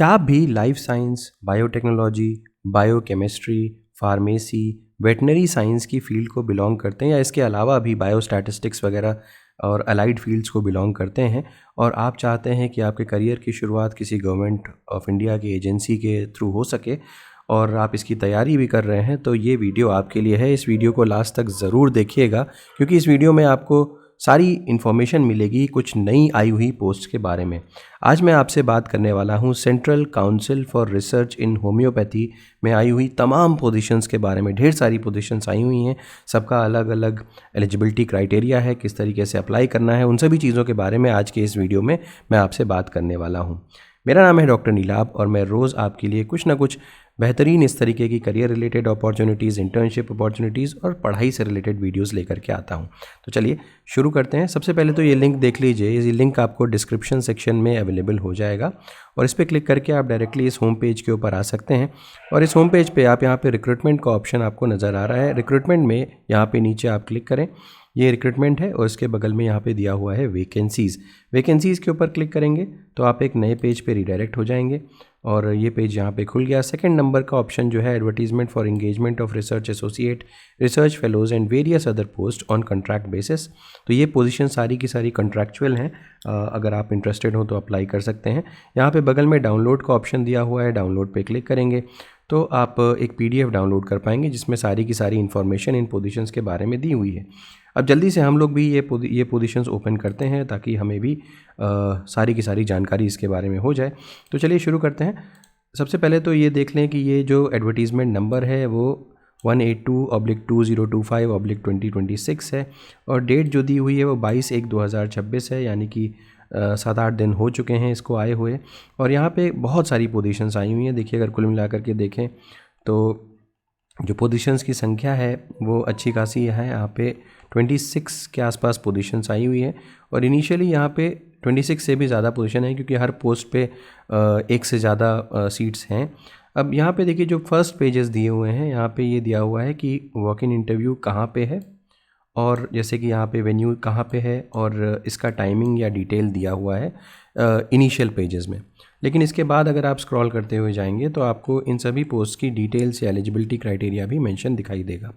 क्या आप भी life science, biotechnology, biochemistry, pharmacy, veterinary science की फील्ड को बिलोंग करते हैं या इसके अलावा भी बायोस्टैटिस्टिक्स वगैरह और अलाइड फील्ड्स को बिलोंग करते हैं और आप चाहते हैं कि आपके करियर की शुरुआत किसी गवर्नमेंट ऑफ इंडिया की एजेंसी के थ्रू हो सके और आप इसकी तैयारी भी कर रहे हैं, तो ये वीडियो आपके लिए है। इस वीडियो को लास्ट तक ज़रूर देखिएगा क्योंकि इस वीडियो में आपको सारी इन्फॉर्मेशन मिलेगी कुछ नई आई हुई पोस्ट के बारे में। आज मैं आपसे बात करने वाला हूँ central council for research in homeopathy में आई हुई तमाम पोजीशंस के बारे में। ढेर सारी पोजीशंस आई हुई हैं, सबका अलग अलग एलिजिबिलिटी क्राइटेरिया है, किस तरीके से अप्लाई करना है, उन सभी चीज़ों के बारे में आज के इस वीडियो में मैं आपसे बात करने वाला हूँ। मेरा नाम है डॉक्टर नीलाभ और मैं रोज़ आपके लिए कुछ ना कुछ बेहतरीन इस तरीके की career related opportunities, internship opportunities और पढ़ाई से रिलेटेड वीडियोस लेकर के आता हूं। तो चलिए शुरू करते हैं। सबसे पहले तो ये लिंक देख लीजिए, ये लिंक आपको डिस्क्रिप्शन सेक्शन में अवेलेबल हो जाएगा और इस पर क्लिक करके आप डायरेक्टली इस होम पेज के ऊपर आ सकते हैं। और इस होम पेज पे आप यहाँ पे रिक्रूटमेंट का ऑप्शन आपको नज़र आ रहा है। रिक्रूटमेंट में यहाँ पे नीचे आप क्लिक करें, ये रिक्रूटमेंट है और इसके बगल में यहाँ पे दिया हुआ है वैकेंसीज़। वैकेंसीज़ के ऊपर क्लिक करेंगे तो आप एक नए पेज पे रिडायरेक्ट हो जाएंगे और ये पेज यहाँ पे खुल गया। सेकंड नंबर का ऑप्शन जो है advertisement for engagement of research associate, research fellows and various other post on contract basis. तो ये पोजीशन सारी की सारी कॉन्ट्रैक्चुअल हैं, अगर आप इंटरेस्टेड हो तो अप्लाई कर सकते हैं। यहाँ पे बगल में डाउनलोड का ऑप्शन दिया हुआ है, डाउनलोड पे क्लिक करेंगे तो आप एक PDF डाउनलोड कर पाएंगे जिसमें सारी की सारी इन्फॉर्मेशन इन पोजीशंस के बारे में दी हुई है। अब जल्दी से हम लोग भी ये पोजीशंस ओपन करते हैं ताकि हमें भी सारी की सारी जानकारी इसके बारे में हो जाए। तो चलिए शुरू करते हैं। सबसे पहले तो ये देख लें कि ये जो एडवर्टीज़मेंट नंबर है वो 182/2025/2026 है और डेट जो दी हुई है वो 22/1/2026 है, यानी कि 7-8 दिन हो चुके हैं इसको आए हुए। और यहाँ पे बहुत सारी पोजीशंस आई हुई हैं। देखिए अगर कुल मिलाकर के देखें तो जो पोजीशंस की संख्या है वो अच्छी खासी है। यहाँ पे 26 के आसपास पोजीशंस आई हुई है और इनिशियली यहाँ पे 26 से भी ज़्यादा पोजीशन है क्योंकि हर पोस्ट पे एक से ज़्यादा सीट्स हैं। अब यहाँ पे देखिए जो फर्स्ट पेजेस दिए हुए हैं, यहाँ पे ये दिया हुआ है कि वॉक इन इंटरव्यू कहाँ पे है और जैसे कि यहाँ पे वेन्यू कहाँ पे है और इसका टाइमिंग या डिटेल दिया हुआ है इनिशियल पेजेस में। लेकिन इसके बाद अगर आप स्क्रॉल करते हुए जाएंगे तो आपको इन सभी पोस्ट की डिटेल्स या एलिजिबिलिटी क्राइटेरिया भी मेंशन दिखाई देगा।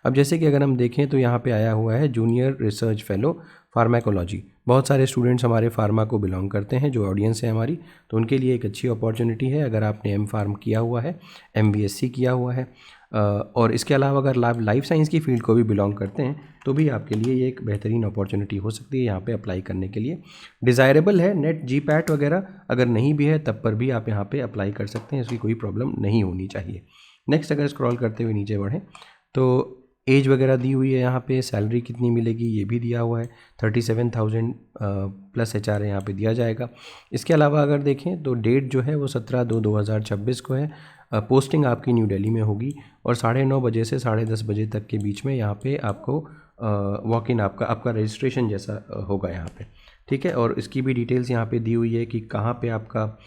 अब जैसे कि अगर हम देखें तो यहाँ पे आया हुआ है जूनियर रिसर्च फेलो फार्माकोलॉजी। बहुत सारे स्टूडेंट्स हमारे फार्मा को बिलोंग करते हैं, जो ऑडियंस है हमारी, तो उनके लिए एक अच्छी अपॉर्चुनिटी है अगर आपने M.Pharm किया हुआ है, MBSc किया हुआ है और इसके अलावा अगर लाइफ साइंस की फील्ड को भी बिलोंग करते हैं तो भी आपके लिए ये एक बेहतरीन अपॉर्चुनिटी हो सकती है यहाँ पे अप्लाई करने के लिए। डिज़ायरेबल है नेट GPAT वगैरह अगर नहीं भी है तब पर भी आप यहाँ पे अप्लाई कर सकते हैं, इसकी कोई प्रॉब्लम नहीं होनी चाहिए। नेक्स्ट अगर स्क्रॉल करते हुए नीचे बढ़ें तो एज वगैरह दी हुई है, यहाँ पे सैलरी कितनी मिलेगी ये भी दिया हुआ है, 37,000 प्लस HR यहाँ पे दिया जाएगा। इसके अलावा अगर देखें तो डेट जो है वो 17/2/2026 को है। पोस्टिंग आपकी न्यू दिल्ली में होगी और 9:30 बजे से 10:30 बजे तक के बीच में यहाँ पे आपको वॉक इन आपका रजिस्ट्रेशन जैसा होगा यहाँ पे, ठीक है। और इसकी भी डिटेल्स यहाँ पे दी हुई है कि कहाँ पे आपका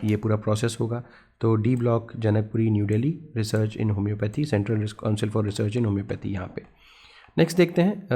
ये पूरा प्रोसेस होगा। तो D block, Janakpuri, new Delhi, research in homeopathy, central council for research in homeopathy यहाँ पे। नेक्स्ट देखते हैं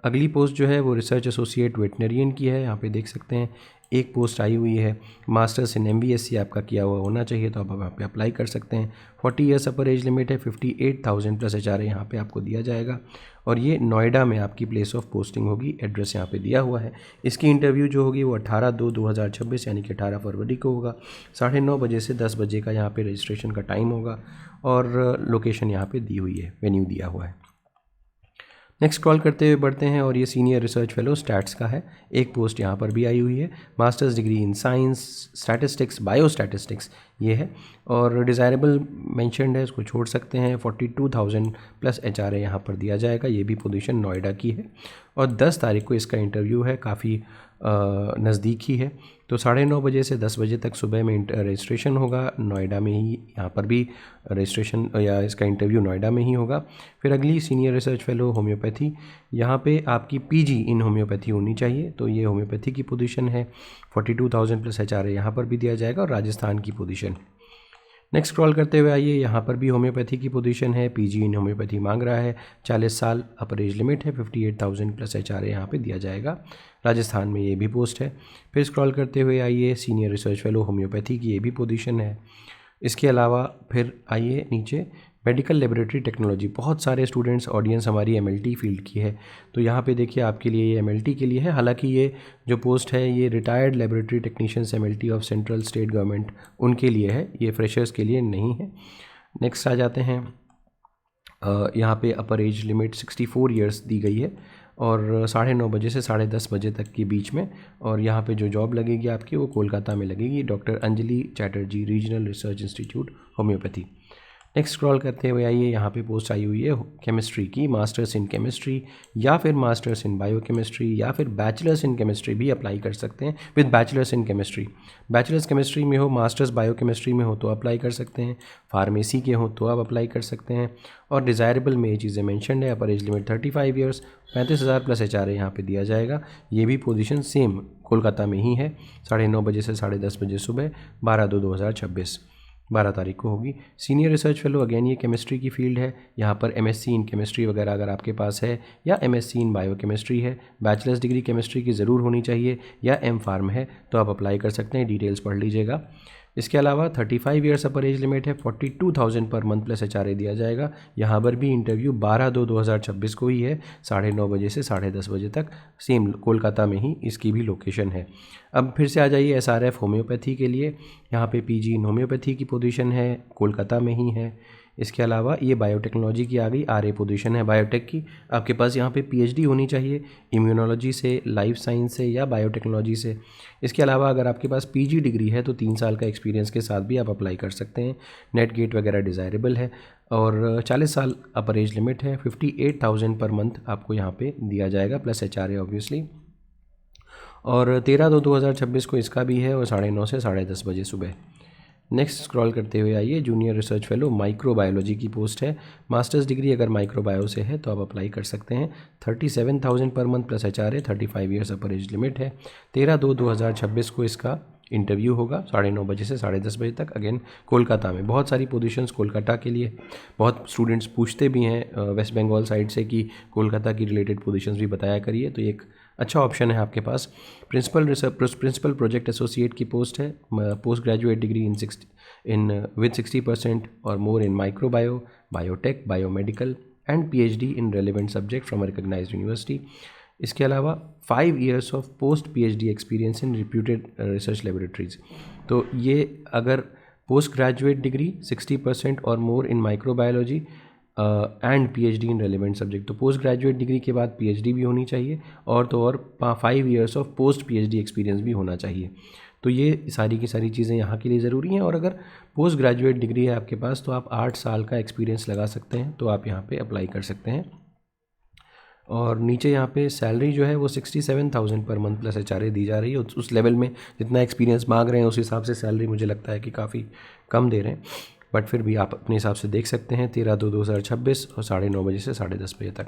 अगली पोस्ट जो है वो रिसर्च एसोसिएट वेटनरियन की है। यहाँ पे देख सकते हैं एक पोस्ट आई हुई है। मास्टर्स इन MBSc आपका किया हुआ होना चाहिए तो आप यहाँ पे अप्लाई कर सकते हैं। 40 ईयर्स अपर एज लिमिट है, 58,000 प्लस HR यहाँ पे आपको दिया जाएगा और ये नोएडा में आपकी प्लेस ऑफ पोस्टिंग होगी। एड्रेस यहाँ पे दिया हुआ है। इसकी इंटरव्यू जो होगी वो 18/2/2026 यानी कि 18 फरवरी को होगा। 9:30 बजे से 10 बजे का यहाँ पे रजिस्ट्रेशन का टाइम होगा और लोकेशन यहाँ पे दी हुई है, वेन्यू दिया हुआ है। नेक्स्ट स्क्रॉल करते हुए बढ़ते हैं और ये सीनियर रिसर्च फेलो स्टैट्स का है। एक पोस्ट यहाँ पर भी आई हुई है। Masters degree in science, statistics, biostatistics ये है और डिज़ायरेबल मेंशन्ड है, इसको छोड़ सकते हैं। 42,000 प्लस HR यहाँ पर दिया जाएगा। ये भी पोजीशन नोएडा की है और 10 तारीख को इसका इंटरव्यू है, काफ़ी नज़दीक ही है। तो 9:30 बजे से 10 बजे तक सुबह में रजिस्ट्रेशन होगा नोएडा में ही। यहाँ पर भी रजिस्ट्रेशन या इसका इंटरव्यू नोएडा में ही होगा। फिर अगली सीनियर रिसर्च फेलो होम्योपैथी, यहाँ पे आपकी PG इन होम्योपैथी होनी चाहिए, तो ये होम्योपैथी की पोजीशन है। 42,000 प्लस HR यहाँ पर भी दिया जाएगा और राजस्थान की पोजीशन। नेक्स्ट स्क्रॉल करते हुए आइए, यहाँ पर भी होम्योपैथी की पोजीशन है, पीजी इन होम्योपैथी मांग रहा है, 40 साल अपर एज लिमिट है, 58,000 प्लस एचआरए यहाँ पे दिया जाएगा। राजस्थान में ये भी पोस्ट है। फिर स्क्रॉल करते हुए आइए, सीनियर रिसर्च फेलो होम्योपैथी की ये भी पोजीशन है। इसके अलावा फिर आइए नीचे, मेडिकल लेबोरेटरी टेक्नोलॉजी, बहुत सारे स्टूडेंट्स ऑडियंस हमारी एमएलटी फील्ड की है, तो यहाँ पे देखिए आपके लिए ये एमएलटी के लिए है। हालांकि ये जो पोस्ट है ये retired laboratory technicians MLT of central state government उनके लिए है, ये फ्रेशर्स के लिए नहीं है। नेक्स्ट आ जाते हैं, यहाँ पे अपर एज लिमिट 64 ईयर्स दी गई है और 9:30 बजे से 10:30 बजे तक के बीच में। और यहाँ पे जो जॉब लगेगी आपकी वो कोलकाता में लगेगी, doctor Anjali Chatterjee regional research institute homeopathy. Next scroll करते हुए आइए, यहाँ पे पोस्ट आई हुई है केमिस्ट्री की, मास्टर्स इन केमिस्ट्री या फिर मास्टर्स इन बायोकेमिस्ट्री या फिर बैचलर्स इन केमिस्ट्री भी अप्लाई कर सकते हैं with bachelors in chemistry. Bachelors chemistry में हो, मास्टर्स बायोकेमिस्ट्री में हो तो अप्लाई कर सकते हैं, फार्मेसी के हो तो आप अप्लाई कर सकते हैं। और डिज़ायरेबल में ये चीज़ें मैंशनड है, अपर age limit 35 years, 35,000 plus HRA यहाँ पे दिया जाएगा। ये भी पोजीशन सेम कोलकाता में ही है, 9:30 बजे से 10:30 बजे सुबह, 12/2/2026 12 तारीख को होगी। सीनियर रिसर्च फेलो, अगेन ये केमिस्ट्री की फील्ड है, यहाँ पर एमएससी इन केमिस्ट्री वगैरह अगर आपके पास है या एमएससी इन बायोकेमिस्ट्री है, बैचलर्स डिग्री केमिस्ट्री की ज़रूर होनी चाहिए या एम फार्म है तो आप अप्लाई कर सकते हैं, डिटेल्स पढ़ लीजिएगा। इसके अलावा 35 ईयर्स अपर एज लिमिट है, 42,000 पर मंथ प्लस एचआरए दिया जाएगा। यहाँ पर भी इंटरव्यू 12/2/2026 को ही है, 9:30 बजे से 10:30 बजे तक, सेम कोलकाता में ही इसकी भी लोकेशन है। अब फिर से आ जाइए एसआरएफ होम्योपैथी के लिए, यहाँ पे पीजी इन होम्योपैथी की पोजीशन है, कोलकाता में ही है। इसके अलावा ये बायोटेक्नोलॉजी की आ गई, आरए पोजीशन है बायोटेक की। आपके पास यहाँ पे पीएचडी होनी चाहिए इम्यूनोलॉजी से, लाइफ साइंस से या बायोटेक्नोलॉजी से। इसके अलावा अगर आपके पास पीजी डिग्री है तो 3 साल का एक्सपीरियंस के साथ भी आप अप्लाई कर सकते हैं। नेट गेट वगैरह डिज़ायरेबल है और 40 साल अपर एज लिमिट है, 58,000 पर मंथ आपको यहाँ पे दिया जाएगा प्लस एचआरए ऑब्वियसली। और 13/2/2026 को इसका भी है और 9:30 से 10:30 बजे सुबह। नेक्स्ट स्क्रॉल करते हुए आइए, जूनियर रिसर्च फेलो माइक्रोबायोलॉजी की पोस्ट है, मास्टर्स डिग्री अगर माइक्रोबायो से है तो आप अप्लाई कर सकते हैं। 37,000 per month plus HRA, 35 years अपर एज लिमिट है। 13/2/2026 को इसका इंटरव्यू होगा 9:30 बजे से 10:30 बजे तक, अगेन कोलकाता में। बहुत सारी पोजीशंस कोलकाता के लिए, बहुत स्टूडेंट्स पूछते भी हैं वेस्ट बंगाल साइड से कि कोलकाता की रिलेटेड पोजीशंस भी बताया करिए, तो एक अच्छा ऑप्शन है आपके पास। प्रिंसिपल प्रोजेक्ट एसोसिएट की पोस्ट है, post graduate degree in with 60% और मोर इन microbio, biotech, biomedical and PhD in relevant subject from a recognised university. इसके अलावा 5 years of post PhD experience in reputed research laboratories. तो ये अगर पोस्ट ग्रेजुएट डिग्री 60% और मोर इन microbiology and PhD in relevant subject, तो post graduate degree के बाद PhD भी होनी चाहिए और तो और 5 years of post PhD experience भी होना चाहिए। तो ये सारी की सारी चीज़ें यहाँ के लिए ज़रूरी हैं। और अगर पोस्ट ग्रेजुएट डिग्री है आपके पास तो आप 8 साल का एक्सपीरियंस लगा सकते हैं, तो आप यहाँ पे अप्लाई कर सकते हैं। और नीचे यहाँ पे सैलरी जो है वो 67,000 पर मंथ प्लस एचआरए दी जा रही है। उस लेवल में जितना एक्सपीरियंस मांग रहे हैं उस हिसाब से सैलरी मुझे लगता है कि काफ़ी कम दे रहे हैं, बट फिर भी आप अपने हिसाब से देख सकते हैं। 13/2/2026 और 9:30 बजे से 10:30 बजे तक।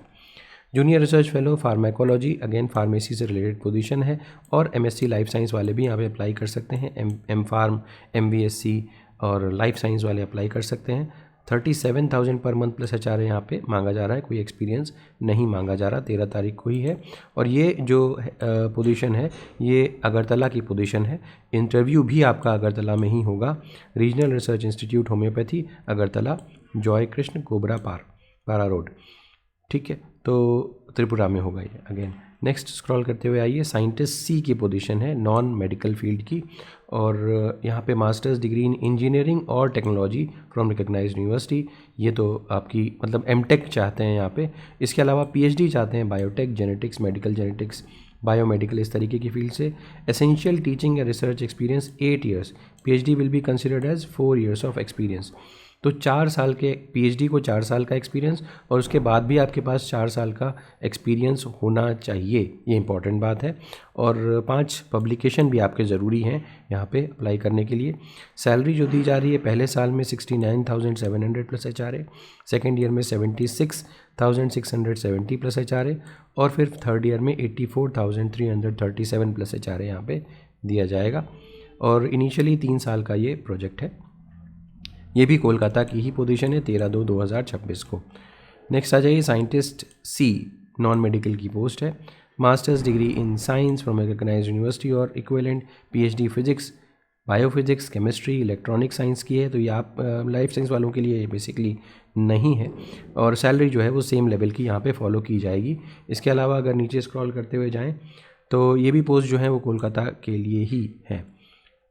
Junior research fellow pharmacology, again pharmacy से रिलेटेड पोजीशन है और एमएससी लाइफ साइंस वाले भी यहाँ पे अप्लाई कर सकते हैं। एम फार्म, MVSC और लाइफ साइंस वाले अप्लाई कर सकते हैं। 37,000 पर मंथ प्लस एचआरए यहाँ पे मांगा जा रहा है, कोई एक्सपीरियंस नहीं मांगा जा रहा, 13 तारीख को ही है। और ये जो पोजीशन है ये अगरतला की पोजीशन है, इंटरव्यू भी आपका अगरतला में ही होगा। Regional research institute homeopathy Agartala, Joy Krishna cobra पारा रोड, ठीक है, तो त्रिपुरा में होगा ये अगेन। नेक्स्ट स्क्रॉल करते हुए आइए, साइंटिस्ट सी की पोजीशन है नॉन मेडिकल फील्ड की और यहाँ पे मास्टर्स डिग्री इन इंजीनियरिंग और टेक्नोलॉजी फ्रॉम रिकॉग्नाइज्ड यूनिवर्सिटी, ये तो आपकी मतलब एमटेक चाहते हैं यहाँ पे। इसके अलावा पीएचडी चाहते हैं biotech, genetics, medical genetics, biomedical, इस तरीके की फील्ड से। एसेंशियल टीचिंग या research experience 8 years, PhD will be considered as 4 years of experience. तो 4 साल के पीएचडी को 4 साल का एक्सपीरियंस और उसके बाद भी आपके पास 4 साल का एक्सपीरियंस होना चाहिए, ये इंपॉर्टेंट बात है। और 5 पब्लिकेशन भी आपके ज़रूरी हैं यहाँ पे अप्लाई करने के लिए। सैलरी जो दी जा रही है पहले साल में 69,700 प्लस एचआरए, सेकेंड ईयर में 76,670 प्लस एचआरए और फिर थर्ड ईयर में 84,337 प्लस एचआरए यहाँ पे दिया जाएगा। और इनिशियली 3 साल का ये प्रोजेक्ट है। ये भी कोलकाता की ही पोजीशन है 13/2/2026 को। नेक्स्ट आ जाइए साइंटिस्ट सी, नॉन मेडिकल की पोस्ट है। Masters degree in science from a recognised university और equivalent PhD physics, biophysics, chemistry, electronic science की है। तो ये आप लाइफ साइंस वालों के लिए बेसिकली नहीं है, और सैलरी जो है वो सेम लेवल की यहाँ पे फॉलो की जाएगी। इसके अलावा अगर नीचे स्क्रॉल करते हुए जाएं तो ये भी पोस्ट जो है वो कोलकाता के लिए ही है।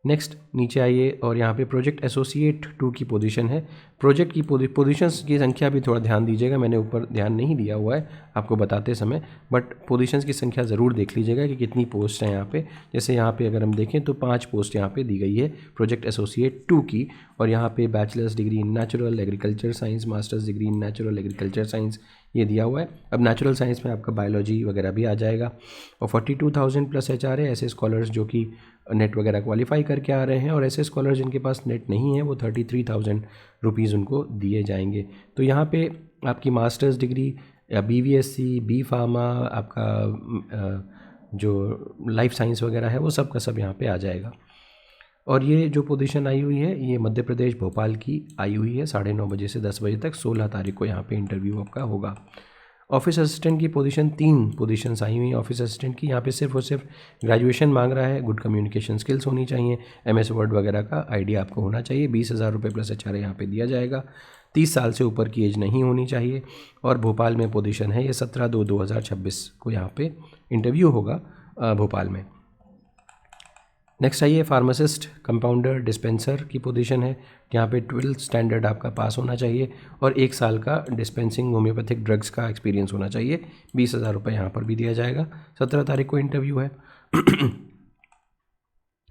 नेक्स्ट नीचे आइए और यहाँ पे प्रोजेक्ट एसोसिएट 2 की पोजीशन है। प्रोजेक्ट की पोजीशंस की संख्या भी थोड़ा ध्यान दीजिएगा, मैंने ऊपर ध्यान नहीं दिया हुआ है आपको बताते समय, बट पोजीशंस की संख्या ज़रूर देख लीजिएगा कि कितनी पोस्ट हैं यहाँ पे। जैसे यहाँ पे अगर हम देखें तो 5 पोस्ट यहाँ पे दी गई है प्रोजेक्ट एसोसिएट 2 की, और यहाँ पे bachelors degree in natural agriculture science, masters degree in natural agriculture science ये दिया हुआ है। अब नेचुरल साइंस में आपका बायोलॉजी वगैरह भी आ जाएगा, और 42,000 प्लस HR है। ऐसे स्कॉलर्स जो कि नेट वगैरह क्वालिफाई करके आ रहे हैं, और ऐसे स्कॉलर जिनके पास नेट नहीं है वो 33,000 रुपीज़ उनको दिए जाएंगे। तो यहाँ पे आपकी मास्टर्स डिग्री या BVSC, बी फार्मा, आपका जो लाइफ साइंस वगैरह है वो सब का सब यहाँ पे आ जाएगा। और ये जो पोजीशन आई हुई है ये मध्य प्रदेश भोपाल की आई हुई है, 9:30 बजे से 10 बजे तक, 16 तारीख को यहाँ पे इंटरव्यू आपका होगा। ऑफिस असिस्टेंट की पोजीशन 3 पोजीशंस आई हुई हैं ऑफिस असिस्टेंट की। यहाँ पे सिर्फ और सिर्फ ग्रेजुएशन मांग रहा है, गुड कम्युनिकेशन स्किल्स होनी चाहिए, MS वर्ड वगैरह का आइडिया आपको होना चाहिए। 20,000 रुपये प्लस HR यहाँ पे दिया जाएगा। 30 साल से ऊपर की एज नहीं होनी चाहिए, और भोपाल में पोजीशन है ये 17/2/2026 को यहाँ पे इंटरव्यू होगा भोपाल में। नेक्स्ट आइए फार्मासिस्ट कंपाउंडर डिस्पेंसर की पोजीशन है। यहाँ पे 12th स्टैंडर्ड आपका पास होना चाहिए, और 1 साल का डिस्पेंसिंग होम्योपैथिक ड्रग्स का एक्सपीरियंस होना चाहिए। 20,000 रुपये यहाँ पर भी दिया जाएगा। 17 तारीख को इंटरव्यू है।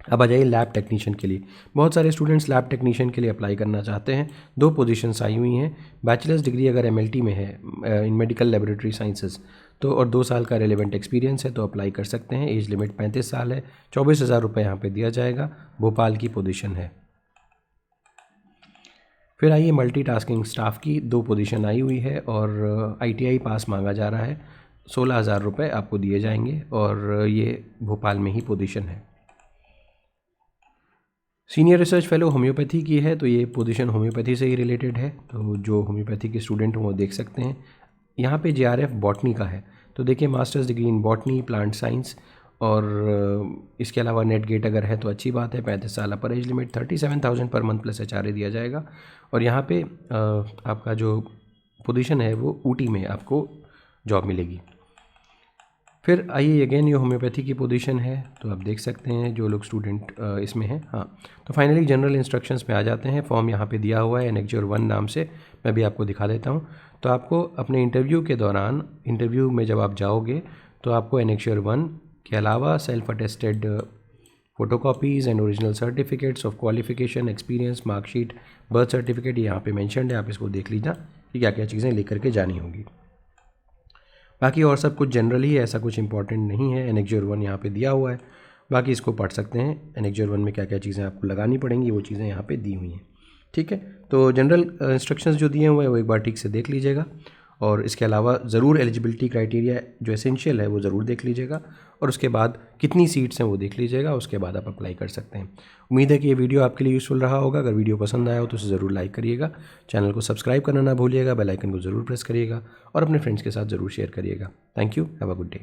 अब आ जाइए लैब टेक्नीशियन के लिए। बहुत सारे स्टूडेंट्स लैब टेक्नीशियन के लिए अप्लाई करना चाहते हैं। 2 पोजीशंस आई हुई हैं। बैचलर्स डिग्री अगर MLT में है इन मेडिकल लेबोरेटरी साइंसेज तो, और 2 साल का रेलेवेंट एक्सपीरियंस है तो अप्लाई कर सकते हैं। एज लिमिट 35 साल है। 24,000 रुपये यहाँ पे दिया जाएगा। भोपाल की पोजीशन है। फिर आइए मल्टीटास्किंग स्टाफ की 2 पोजीशन आई हुई है, और ITI पास मांगा जा रहा है। 16,000 रुपये आपको दिए जाएंगे, और ये भोपाल में ही पोजीशन है। सीनियर रिसर्च फेलो होम्योपैथी की है, तो ये पोजीशन होम्योपैथी से ही रिलेटेड है, तो जो होम्योपैथी के स्टूडेंट हैं वो देख सकते हैं। यहाँ पे JRF बॉटनी का है, तो देखिए masters degree in botany, plant science, और इसके अलावा नेट गेट अगर है तो अच्छी बात है। 35 साल अपर age limit, 37,000 per month plus HR दिया जाएगा। और यहाँ पे आपका जो पोजीशन है वो ऊटी में आपको जॉब मिलेगी। फिर आइए अगेन ये होम्योपैथी की पोजीशन है, तो आप देख सकते हैं जो लोग स्टूडेंट इसमें हैं। हाँ, तो फाइनली जनरल इंस्ट्रक्शंस पे आ जाते हैं। फॉर्म यहाँ पे दिया हुआ है एनेक्चर 1 नाम से, मैं भी आपको दिखा देता हूँ। तो आपको अपने इंटरव्यू के दौरान, इंटरव्यू में जब आप जाओगे तो आपको एनेक्चर 1 के अलावा self attested photocopies and original certificates of qualification, experience, marksheet, birth certificate यहाँ पे मेंशन्ड है, आप इसको देख लीजिए कि क्या क्या चीज़ें लेकर के जानी होगी। बाकी और सब कुछ जनरली है, ऐसा कुछ इंपॉर्टेंट नहीं है। एनेक्चर 1 यहाँ पे दिया हुआ है, बाकी इसको पढ़ सकते हैं। एनेक्चर 1 में क्या क्या चीज़ें आपको लगानी पड़ेंगी वो चीज़ें यहाँ पे दी हुई हैं, ठीक है। तो जनरल इंस्ट्रक्शंस जो दिए हुए हैं वो एक बार ठीक से देख लीजिएगा, और इसके अलावा ज़रूर एलिजिबिलिटी क्राइटेरिया जो एसेंशियल है वो ज़रूर देख लीजिएगा, और उसके बाद कितनी सीट्स हैं वो देख लीजिएगा, उसके बाद आप अप्लाई कर सकते हैं। उम्मीद है कि ये वीडियो आपके लिए यूज़फुल रहा होगा। अगर वीडियो पसंद आया हो तो उसे ज़रूर लाइक करिएगा, चैनल को सब्सक्राइब करना ना भूलिएगा, बेल आइकन को ज़रूर प्रेस करिएगा, और अपने फ्रेंड्स के साथ ज़रूर शेयर करिएगा। Thank you, have a good day.